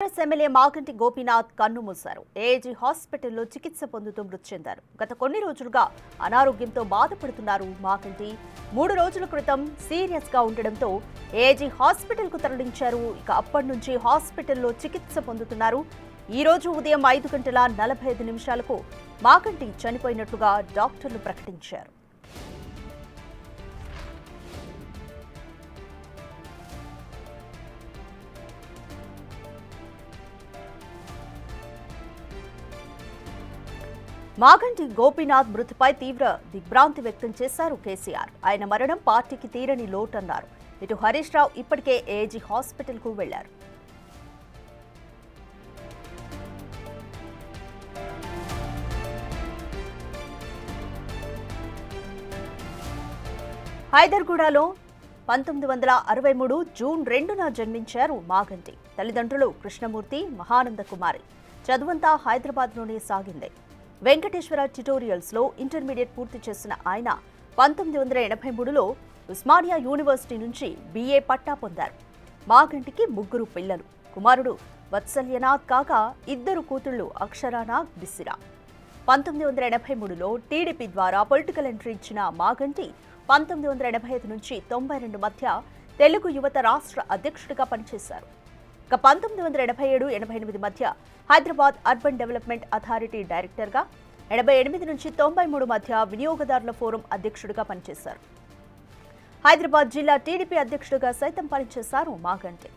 MLA Maganti Gopinath కన్నుమూశారు. AG హాస్పిటల్లో చికిత్స పొందుతూ మృతి చెందారు. గత కొన్ని రోజులుగా అనారోగ్యంతో బాధపడుతున్నారు మాగంటి. 3 రోజుల క్రితం సీరియస్ గా ఉండడంతో ఏజీ హాస్పిటల్ కు తరలించారు. ఇక అప్పటి నుంచి హాస్పిటల్లో చికిత్స పొందుతున్నారు. ఈ రోజు ఉదయం 5:45 మాగంటి చనిపోయినట్లుగా డాక్టర్లు ప్రకటించారు. మాగంటి గోపీనాథ్ మృతిపై తీవ్ర దిగ్భ్రాంతి వ్యక్తం చేశారు కేసీఆర్. ఆయన మరణం పార్టీకి తీరని లోటన్నారు. ఇటు హరీష్ రావు ఇప్పటికే ఏజీ హాస్పిటల్ కు వెళ్లారు. హైదర్గూడలో 1963 జూన్ 2న జన్మించారు మాగంటి. తల్లిదండ్రులు కృష్ణమూర్తి, మహానంద కుమారి. చదువంతా హైదరాబాద్లోనే సాగింది. వెంకటేశ్వర ట్యుటోరియల్స్ లో ఇంటర్మీడియట్ పూర్తి చేసిన ఆయన 1983లో ఉస్మానియా యూనివర్సిటీ నుంచి BA పట్టా పొందారు. మాగంటికి 3 పిల్లలు. కుమారుడు వత్సల్యనాథ్ కాగా 2 కూతుళ్లు అక్షరానాథ్, బిసిరా. 1983లో టీడీపీ ద్వారా పొలిటికల్ ఎంట్రీ ఇచ్చిన మాగంటి 1985 నుంచి 92 మధ్య తెలుగు యువత రాష్ట్ర అధ్యక్షుడిగా పనిచేశారు. ఇక 1987-88 మధ్య హైదరాబాద్ అర్బన్ డెవలప్మెంట్ అథారిటీ డైరెక్టర్గా, 88 నుంచి 93 మధ్య వినియోగదారుల ఫోరం అధ్యక్షుడిగా పనిచేశారు. హైదరాబాద్ జిల్లా టీడీపీ అధ్యక్షుడిగా సైతం పనిచేశారు మాగంటి.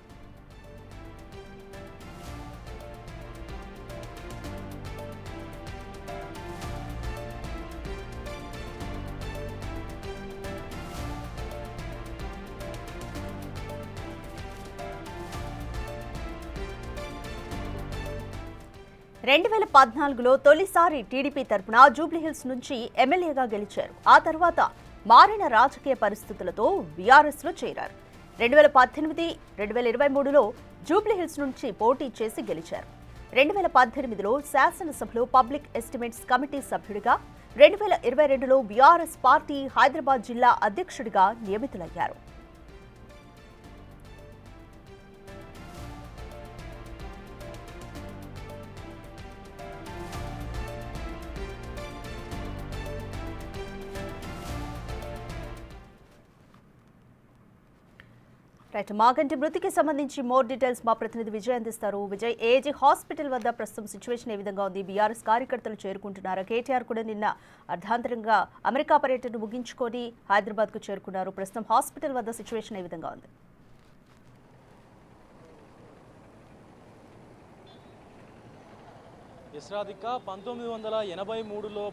రెండు 2014లో తొలిసారి టీడీపీ తరపున జూబ్లీహిల్స్ నుంచి ఎమ్మెల్యేగా గెలిచారు. ఆ తర్వాత మారిన రాజకీయ పరిస్థితులతో బీఆర్ఎస్ లో చేరారు. 2018, 2023లో జూబ్లీహిల్స్ నుంచి పోటీ చేసి గెలిచారు. 2018లో శాసనసభలో పబ్లిక్ ఎస్టిమేట్స్ కమిటీ సభ్యుడిగా, 2022లో బీఆర్ఎస్ పార్టీ హైదరాబాద్ జిల్లా అధ్యక్షుడిగా నియమితులయ్యారు. రైట్, మాగంటి మృతికి సంబంధించి మోర్ డీటెయిల్స్ మా ప్రతినిధి విజయ్ అందిస్తారు. విజయ్, ఏజీ హాస్పిటల్ వద్ద ప్రస్తుతం సిచ్యువేషన్ ఏ విధంగా ఉంది? బీఆర్ఎస్ కార్యకర్తలు చేరుకుంటున్నారు. కేటీఆర్ కూడా నిన్న అర్ధాంతరంగా అమెరికా పర్యటన ముగించుకొని హైదరాబాద్ కు చేరుకున్నారు. ప్రస్తుతం హాస్పిటల్ వద్ద సిచ్యువేషన్ ఏ విధంగా ఉంది? ఇస్రాదిక 1983లో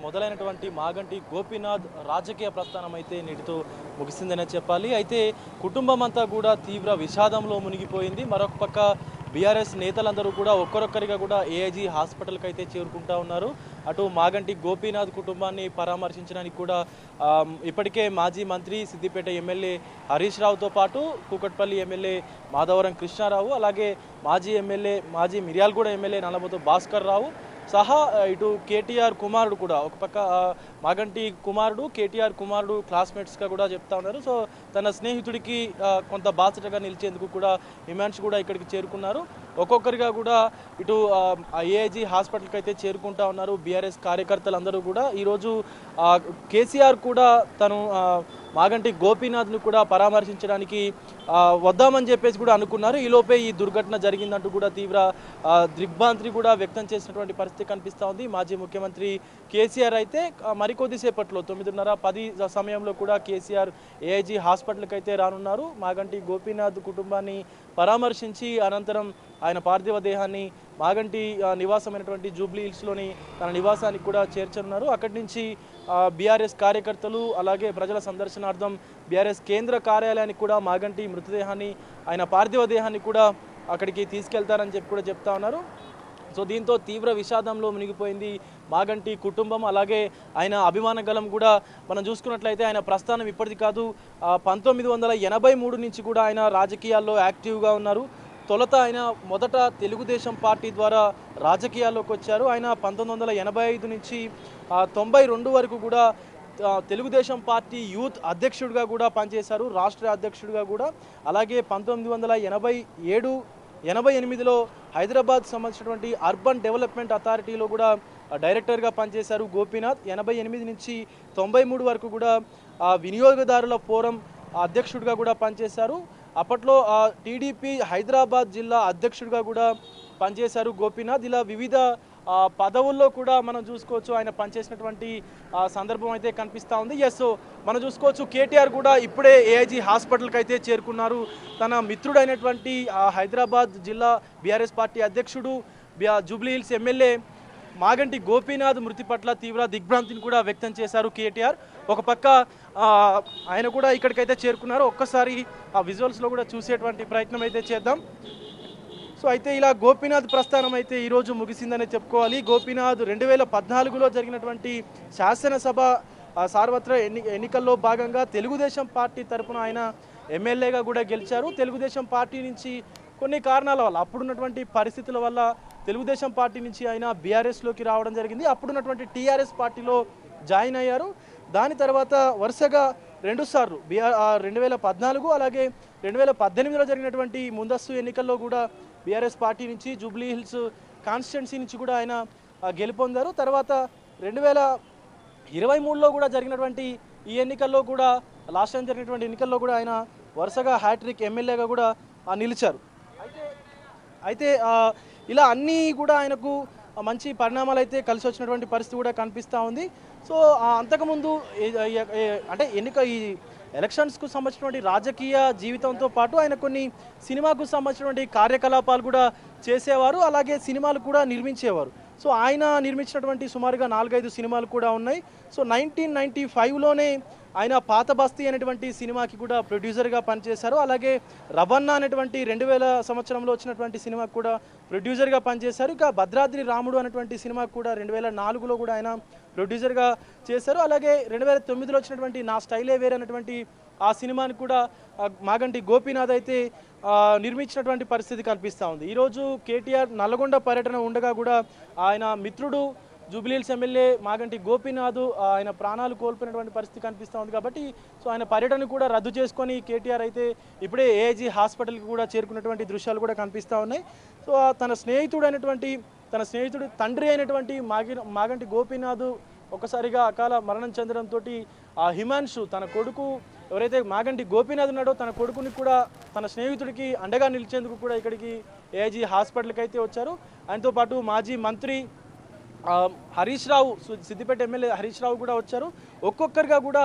మొదలైనటువంటి మాగంటి గోపీనాథ్ రాజకీయ ప్రస్థానం అయితే నేటితో ముగిసిందనే చెప్పాలి. అయితే కుటుంబం అంతా కూడా తీవ్ర విషాదంలో మునిగిపోయింది. మరొక పక్క బీఆర్ఎస్ నేతలందరూ కూడా ఒక్కరొక్కరిగా కూడా ఏఐజీ హాస్పిటల్కి అయితే చేరుకుంటా ఉన్నారు. అటు మాగంటి గోపీనాథ్ కుటుంబాన్ని పరామర్శించడానికి కూడా ఇప్పటికే మాజీ మంత్రి, సిద్దిపేట ఎమ్మెల్యే హరీష్ రావుతో పాటు కూకట్పల్లి ఎమ్మెల్యే మాధవరం కృష్ణారావు, అలాగే మాజీ మిర్యాలగూడ ఎమ్మెల్యే నల్లబోతు భాస్కర్ రావు సహా ఇటు కేటీఆర్ కుమారుడు కూడా, ఒక పక్క మాగంటి కుమారుడు, కేటీఆర్ కుమారుడు క్లాస్మేట్స్గా కూడా చెప్తా ఉన్నారు. సో తన స్నేహితుడికి కొంత బాసటగా నిలిచేందుకు కూడా హిమాన్ష్ కూడా ఇక్కడికి చేరుకున్నారు. ఒక్కొక్కరిగా కూడా ఇటు ఏఐజీ హాస్పిటల్కి అయితే చేరుకుంటా ఉన్నారు బీఆర్ఎస్ కార్యకర్తలందరూ కూడా. ఈరోజు కేసీఆర్ కూడా తను మాగంటి గోపీనాథ్ను కూడా పరామర్శించడానికి వద్దామని చెప్పేసి కూడా అనుకున్నారు. ఈలోపే ఈ దుర్ఘటన జరిగిందంటూ కూడా తీవ్ర దిగ్భ్రాంతి కూడా వ్యక్తం చేసినటువంటి పరిస్థితి కనిపిస్తూ ఉంది. మాజీ ముఖ్యమంత్రి కేసీఆర్ అయితే మరికొద్దిసేపట్లో 9:30-10 సమయంలో కూడా కేసీఆర్ ఏఐజీ హాస్పిటల్కి అయితే రానున్నారు. మాగంటి గోపీనాథ్ కుటుంబాన్ని పరామర్శించి అనంతరం ఆయన పార్థివ దేహాన్ని మాగంటి నివాసమైనటువంటి జూబ్లీహిల్స్లోని తన నివాసానికి కూడా చేర్చనున్నారు. అక్కడి నుంచి బీఆర్ఎస్ కార్యకర్తలు అలాగే ప్రజల సందర్శనార్థం బీఆర్ఎస్ కేంద్ర కార్యాలయానికి కూడా మాగంటి మృతదేహాన్ని, ఆయన పార్థివ దేహాన్ని కూడా అక్కడికి తీసుకెళ్తారని చెప్పి కూడా చెప్తా ఉన్నారు. సో దీంతో తీవ్ర విషాదంలో మునిగిపోయింది మాగంటి కుటుంబం. అలాగే ఆయన అభిమాన గలం కూడా మనం చూసుకున్నట్లయితే ఆయన ప్రస్థానం ఇప్పటిది కాదు, 1983 నుంచి కూడా ఆయన రాజకీయాల్లో యాక్టివ్గా ఉన్నారు. తొలుత ఆయన మొదట తెలుగుదేశం పార్టీ ద్వారా రాజకీయాల్లోకి వచ్చారు. ఆయన 1985 నుంచి 92 వరకు కూడా తెలుగుదేశం పార్టీ యూత్ అధ్యక్షుడిగా కూడా పనిచేశారు, రాష్ట్ర అధ్యక్షుడిగా కూడా. అలాగే 1987 88లో హైదరాబాద్ సంబంధించినటువంటి అర్బన్ డెవలప్మెంట్ అథారిటీలో కూడా డైరెక్టర్గా పనిచేశారు గోపీనాథ్. 88 నుంచి 93 వరకు కూడా వినియోగదారుల ఫోరం అధ్యక్షుడిగా కూడా పనిచేశారు. అప్పట్లో టీడీపీ హైదరాబాద్ జిల్లా అధ్యక్షుడిగా కూడా పనిచేశారు గోపీనాథ్. ఇలా వివిధ పదవుల్లో కూడా మనం చూసుకోవచ్చు ఆయన పనిచేసినటువంటి సందర్భం అయితే కనిపిస్తూ ఉంది. సో మనం చూసుకోవచ్చు కేటీఆర్ కూడా ఇప్పుడే ఏఐజీ హాస్పిటల్కి అయితే చేరుకున్నారు. తన మిత్రుడైనటువంటి హైదరాబాద్ జిల్లా బీఆర్ఎస్ పార్టీ అధ్యక్షుడు Jubilee hills MLA Maganti Gopinath మృతి పట్ల తీవ్ర దిగ్భ్రాంతిని కూడా వ్యక్తం చేశారు కేటీఆర్. ఒక పక్క ఆయన కూడా ఇక్కడికైతే చేరుకున్నారు. ఒక్కసారి ఆ విజువల్స్లో కూడా చూసేటువంటి ప్రయత్నం అయితే చేద్దాం. సో అయితే ఇలా గోపీనాథ్ ప్రస్థానం అయితే ఈరోజు ముగిసిందనే చెప్పుకోవాలి. గోపీనాథ్ 2014లో జరిగినటువంటి శాసనసభ సార్వత్రిక ఎన్నికల్లో భాగంగా తెలుగుదేశం పార్టీ తరఫున ఆయన ఎమ్మెల్యేగా కూడా గెలిచారు. తెలుగుదేశం పార్టీ నుంచి కొన్ని కారణాల వల్ల అప్పుడున్నటువంటి పరిస్థితుల వల్ల తెలుగుదేశం పార్టీ నుంచి ఆయన బీఆర్ఎస్లోకి రావడం జరిగింది. అప్పుడున్నటువంటి టీఆర్ఎస్ పార్టీలో జాయిన్ అయ్యారు. దాని తర్వాత వరుసగా 2 సార్లు 2014 అలాగే 2018లో జరిగినటువంటి ముందస్తు ఎన్నికల్లో కూడా బీఆర్ఎస్ పార్టీ నుంచి జూబ్లీ హిల్స్ కాన్స్టిట్యున్సీ నుంచి కూడా ఆయన గెలుపొందారు. తర్వాత 2023లో కూడా జరిగినటువంటి ఈ ఎన్నికల్లో కూడా లాస్ట్ టైం జరిగినటువంటి ఎన్నికల్లో కూడా ఆయన వరుసగా హ్యాట్రిక్ ఎమ్మెల్యేగా కూడా నిలిచారు. అయితే ఇలా అన్నీ కూడా ఆయనకు మంచి పరిణామాలు అయితే కలిసి వచ్చినటువంటి పరిస్థితి కూడా కనిపిస్తూ ఉంది. సో అంతకుముందు అంటే ఈ ఎలక్షన్స్కు సంబంధించినటువంటి రాజకీయ జీవితంతో పాటు ఆయన కొన్ని సినిమాకు సంబంధించినటువంటి కార్యకలాపాలు కూడా చేసేవారు. అలాగే సినిమాలు కూడా నిర్మించేవారు. సో ఆయన నిర్మించినటువంటి సుమారుగా 4-5 సినిమాలు కూడా ఉన్నాయి. సో 1995లోనే ఆయన పాత బస్తీ అనేటువంటి సినిమాకి కూడా ప్రొడ్యూసర్గా పనిచేశారు. అలాగే రవణ అనేటువంటి 2000 సంవత్సరంలో వచ్చినటువంటి సినిమాకి కూడా ప్రొడ్యూసర్గా పనిచేశారు. ఇక భద్రాద్రి రాముడు అనేటువంటి సినిమాకి కూడా 2004లో కూడా ఆయన ప్రొడ్యూసర్గా చేశారు. అలాగే 2009లో వచ్చినటువంటి నా స్టైలే వేరే అనేటువంటి ఆ సినిమాని కూడా మాగంటి గోపీనాథ్ అయితే నిర్మించినటువంటి పరిస్థితి కనిపిస్తూ ఉంది. ఈరోజు కేటీఆర్ నల్లగొండ పర్యటన ఉండగా కూడా ఆయన మిత్రుడు Jubilee hills MLA Maganti Gopinath ఆయన ప్రాణాలు కోల్పోయినటువంటి పరిస్థితి కనిపిస్తూ ఉంది. కాబట్టి సో ఆయన పర్యటన కూడా రద్దు చేసుకొని కేటీఆర్ అయితే ఇప్పుడే ఏఐజీ హాస్పిటల్కి కూడా చేరుకున్నటువంటి దృశ్యాలు కూడా కనిపిస్తూ ఉన్నాయి. సో తన స్నేహితుడు తండ్రి అయినటువంటి మాగంటి గోపీనాథ్ ఒక్కసారిగా అకాల మరణం చెందడంతో హిమాన్షు తన కొడుకు ఎవరైతే మాగంటి గోపీనాథ్ ఉన్నాడో తన కొడుకుని కూడా తన స్నేహితుడికి అండగా నిలిచేందుకు కూడా ఇక్కడికి ఏఐజీ హాస్పిటల్కి అయితే వచ్చారు. ఆయనతో పాటు మాజీ మంత్రి హరీష్ రావు, సిద్దిపేట ఎమ్మెల్యే హరీష్ రావు కూడా వచ్చారు. ఒక్కొక్కరిగా కూడా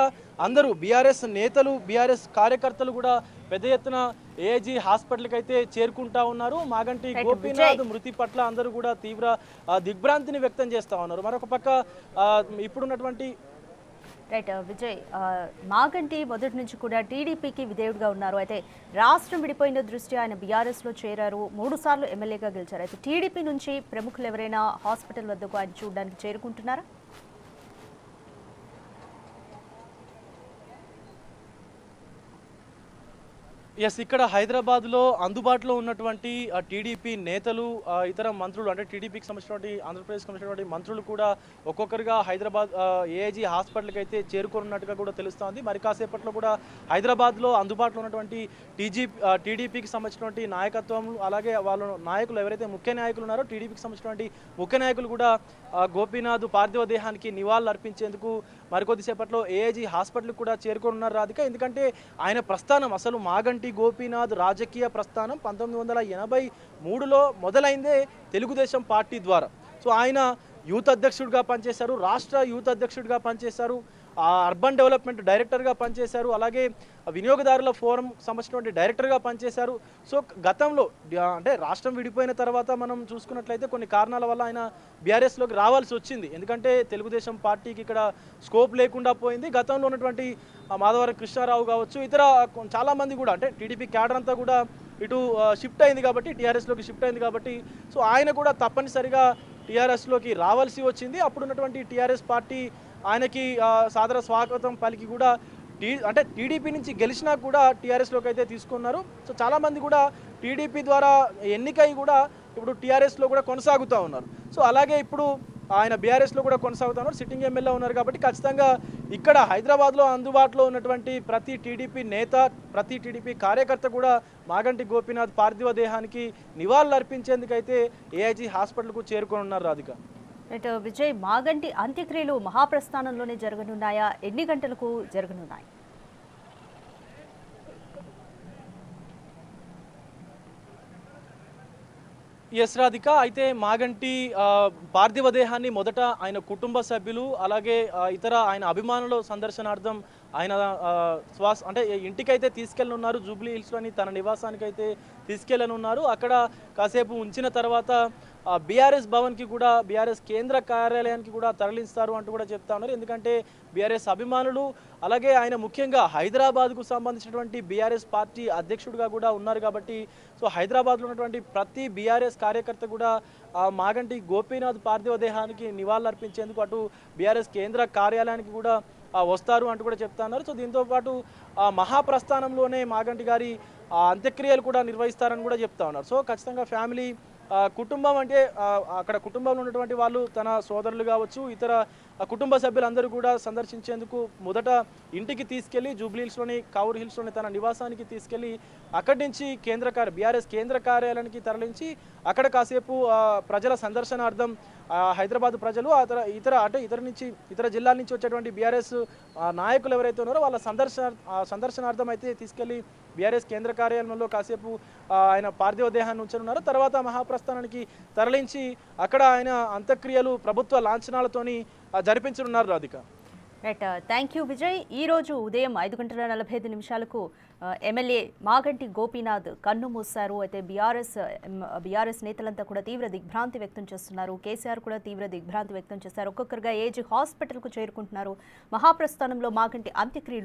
అందరూ బీఆర్ఎస్ నేతలు, బీఆర్ఎస్ కార్యకర్తలు కూడా పెద్ద ఎత్తున ఏఐజీ హాస్పిటల్కి అయితే చేరుకుంటా ఉన్నారు. మాగంటి గోపీనాథ్ మృతి పట్ల అందరూ కూడా తీవ్ర దిగ్భ్రాంతిని వ్యక్తం చేస్తూ ఉన్నారు. మరొక పక్క ఇప్పుడున్నటువంటి రైట్ విజయ్, మాగంటి మొదటి నుంచి కూడా టీడీపీకి విధేయుడిగా ఉన్నారు. అయితే రాష్ట్రం విడిపోయిన దృష్ట్యా ఆయన బీఆర్ఎస్లో చేరారు. 3 సార్లు ఎమ్మెల్యేగా గెలిచారు. అయితే టీడీపీ నుంచి ప్రముఖులు ఎవరైనా హాస్పిటల్ వద్దకు ఆయన చూడడానికి చేరుకుంటున్నారా? ఎస్, ఇక్కడ హైదరాబాద్లో అందుబాటులో ఉన్నటువంటి టీడీపీ నేతలు, ఇతర మంత్రులు, అంటే టీడీపీకి సంబంధించినటువంటి ఆంధ్రప్రదేశ్కి సంబంధించినటువంటి మంత్రులు కూడా ఒక్కొక్కరిగా హైదరాబాద్ ఏఐజీ హాస్పిటల్కి అయితే చేరుకున్నట్టుగా కూడా తెలుస్తోంది. మరి కాసేపట్లో కూడా హైదరాబాద్లో అందుబాటులో ఉన్నటువంటి టీడీపీకి సంబంధించినటువంటి నాయకత్వం, అలాగే వాళ్ళ నాయకులు ఎవరైతే ముఖ్య నాయకులు ఉన్నారో టీడీపీకి సంబంధించినటువంటి ముఖ్య నాయకులు కూడా గోపీనాథ్ పార్థివ దేహానికి నివాళులు అర్పించేందుకు మరికొద్దిసేపట్లో ఏఐజీ హాస్పిటల్కి కూడా చేరుకోనున్నారు రాధిక. ఎందుకంటే ఆయన ప్రస్థానం, అసలు మాగంటి గోపీనాథ్ రాజకీయ ప్రస్థానం 1983లో మొదలైందే తెలుగుదేశం పార్టీ ద్వారా. సో ఆయన యూత్ అధ్యక్షుడిగా పనిచేశారు, రాష్ట్ర యూత్ అధ్యక్షుడిగా పనిచేశారు, అర్బన్ డెవలప్మెంట్ డైరెక్టర్గా పనిచేశారు, అలాగే వినియోగదారుల ఫోరం సంబంధించినటువంటి డైరెక్టర్గా పనిచేశారు. సో గతంలో అంటే రాష్ట్రం విడిపోయిన తర్వాత మనం చూసుకున్నట్లయితే కొన్ని కారణాల వల్ల ఆయన బీఆర్ఎస్లోకి రావాల్సి వచ్చింది. ఎందుకంటే తెలుగుదేశం పార్టీకి ఇక్కడ స్కోప్ లేకుండా పోయింది. గతంలో ఉన్నటువంటి మాధవరం కృష్ణారావు కావచ్చు, ఇతర చాలామంది కూడా అంటే టీడీపీ క్యాడర్ అంతా కూడా ఇటు షిఫ్ట్ అయింది కాబట్టి, టీఆర్ఎస్లోకి షిఫ్ట్ అయింది కాబట్టి, సో ఆయన కూడా తప్పనిసరిగా టీఆర్ఎస్లోకి రావాల్సి వచ్చింది. అప్పుడున్నటువంటి టీఆర్ఎస్ పార్టీ ఆయనకి సాదర స్వాగతం పలికి కూడా అంటే టీడీపీ నుంచి గెలిచినా కూడా టీఆర్ఎస్లోకి అయితే తీసుకున్నారు. సో చాలామంది కూడా టీడీపీ ద్వారా ఎన్నికై కూడా ఇప్పుడు టీఆర్ఎస్లో కూడా కొనసాగుతూ ఉన్నారు. సో అలాగే ఇప్పుడు ఆయన బీఆర్ఎస్లో కూడా కొనసాగుతున్నారు, సిట్టింగ్ ఎమ్మెల్యే ఉన్నారు. కాబట్టి ఖచ్చితంగా ఇక్కడ హైదరాబాద్లో అందుబాటులో ఉన్నటువంటి ప్రతి టీడీపీ నేత, ప్రతి టీడీపీ కార్యకర్త కూడా మాగంటి గోపీనాథ్ పార్థివ దేహానికి నివాళులు అర్పించేందుకైతే ఏఐజీ హాస్పిటల్కు చేరుకొని ఉన్నారు రాధిక. రైట్ విజయ్, మాగంటి అంత్యక్రియలు మహాప్రస్థానంలోనే జరగనున్నాయా? ఎన్ని గంటలకు జరగనున్నాయి? ఎస్ రాధిక, అయితే మాగంటి పార్థివ దేహాన్ని మొదట ఆయన కుటుంబ సభ్యులు అలాగే ఇతర ఆయన అభిమానుల సందర్శనార్థం ఆయన అంటే ఇంటికైతే తీసుకెళ్ళనున్నారు. జూబ్లీ హిల్స్లోని తన నివాసానికైతే తీసుకెళ్ళనున్నారు. అక్కడ కాసేపు ఉంచిన తర్వాత బీఆర్ఎస్ భవన్కి కూడా, బీఆర్ఎస్ కేంద్ర కార్యాలయానికి కూడా తరలిస్తారు అంటూ కూడా చెప్తా ఉన్నారు. ఎందుకంటే బీఆర్ఎస్ అభిమానులు అలాగే ఆయన ముఖ్యంగా హైదరాబాద్కు సంబంధించినటువంటి బీఆర్ఎస్ పార్టీ అధ్యక్షుడిగా కూడా ఉన్నారు. కాబట్టి సో హైదరాబాద్లో ఉన్నటువంటి ప్రతి బీఆర్ఎస్ కార్యకర్త కూడా మాగంటి గోపీనాథ్ పార్థివ దేహానికి నివాళులు అర్పించేందుకు అటు బీఆర్ఎస్ కేంద్ర కార్యాలయానికి కూడా వస్తారు అంటూ కూడా చెప్తా ఉన్నారు. సో దీంతోపాటు మహాప్రస్థానంలోనే మాగంటి గారి అంత్యక్రియలు కూడా నిర్వహిస్తారని కూడా చెప్తా ఉన్నారు. సో ఖచ్చితంగా ఫ్యామిలీ, కుటుంబం అంటే అక్కడ కుటుంబంలో ఉన్నటువంటి వాళ్ళు తన సోదరులు కావచ్చు, ఇతర కుటుంబ సభ్యులందరూ కూడా సందర్శించేందుకు మొదట ఇంటికి తీసుకెళ్లి జూబ్లీహిల్స్లోని, కౌర్ హిల్స్లోని తన నివాసానికి తీసుకెళ్లి అక్కడి నుంచి బీఆర్ఎస్ కేంద్ర కార్యాలయానికి తరలించి అక్కడ కాసేపు ప్రజల సందర్శనార్థం హైదరాబాద్ ప్రజలు ఇతర జిల్లాల నుంచి వచ్చేటువంటి బీఆర్ఎస్ నాయకులు ఎవరైతే ఉన్నారో వాళ్ళ సందర్శనార్థం అయితే తీసుకెళ్లి బీఆర్ఎస్ కేంద్ర కార్యాలయంలో కాసేపు ఆయన పార్థివ దేహాన్ని ఉంచనున్నారు. తర్వాత మహాప్రస్థానానికి తరలించి అక్కడ ఆయన అంత్యక్రియలు ప్రభుత్వ లాంఛనాలతోని జరిపించనున్నారు Radhika. Right, thank you Vijay. ఈరోజు ఉదయం 5:45 ఎమ్మెల్యే మాగంటి గోపీనాథ్ కన్ను మూశారు. అయితే బీఆర్ఎస్ నేతలంతా కూడా తీవ్ర దిగ్భ్రాంతి వ్యక్తం చేస్తున్నారు. కేసీఆర్ కూడా తీవ్ర దిగ్భ్రాంతి వ్యక్తం చేశారు. ఒక్కొక్కరుగా ఏజీ హాస్పిటల్కు చేరుకుంటున్నారు. మహాప్రస్థానంలో మాగంటి అంత్యక్రియలు